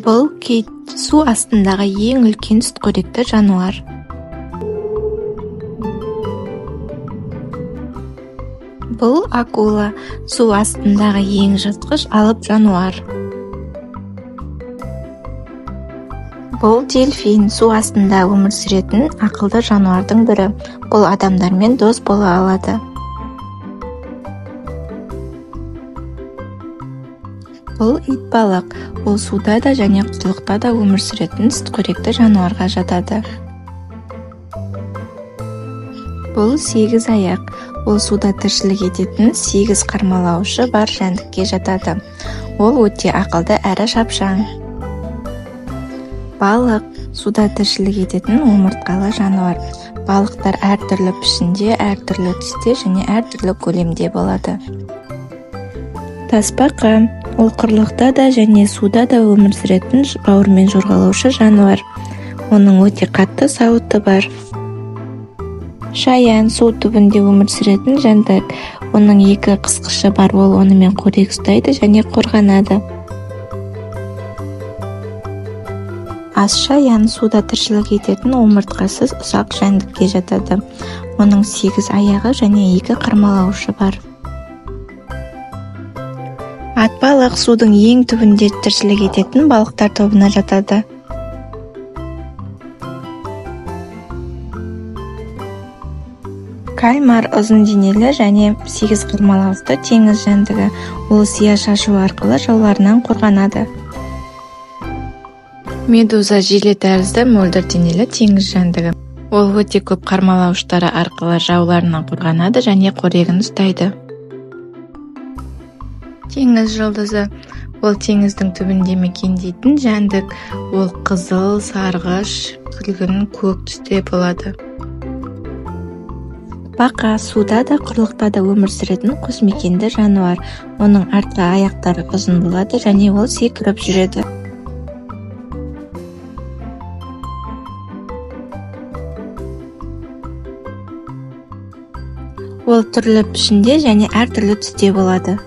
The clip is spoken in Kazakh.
Бұл кит су астындағы ең үлкен сүтқоректі жануар. Бұл акула су астындағы ең жыртқыш алып жануар. Бұл дельфин су астында өмір сүретін ақылды жануардың бірі. Бұл адамдармен дос бола алады. Бұл итбалық. Ол суда да және құрлықта да өмір сүретін сүтқоректі жануарға жатады. Бұл 8 аяқ. Ол суда тіршілік ететін 8 қармалаушы бар жәндікке жатады. Ол өте ақылды әрі шапшаң. Балық суда тіршілік ететін омыртқалы жануар. Балықтар әртүрлі пішінде, әртүрлі түсте және әртүрлі көлемде болады. Тасбақа ол құрлықта да және суда да өмір сүретін бауырмен жорғалаушы жануар. Оның өте қатты сауыты бар. Шаян су түбінде өмір сүретін жәндік. Оның 2 қысқышы бар, ол онымен қорек ұстайды және қорғанады. Асшаян суда тіршілік ететін омыртқасыз ұсақ жәндікке жатады. Оның 8 аяғы және 2 қармалаушы бар. Атбалық судың ең түбінде тіршілік ететін балықтар тобына жатады. Кальмар ұзын денелі және 8 қармалаушы теңіз жәндігі. Ол сия шашу арқылы жауларынан қорғанады. Медуза желе тәрізді мөлдір денелі теңіз жәндігі. Ол өте көп қармалауыштары арқылы жауларынан қорғанады және қорегін ұстайды. Теңіз жылдызы. Ол теңіздің түбінде мекендейтін жәндік. Ол қызыл, сарғыш, күлгін, көк түсте болады. Бақа суда да құрлықта да өмір сүретін қосмекенді жануар. Оның артқы аяқтары ұзын болады және ол секіріп жүреді. Ол түрлі пішінде және әртүрлі түсте болады.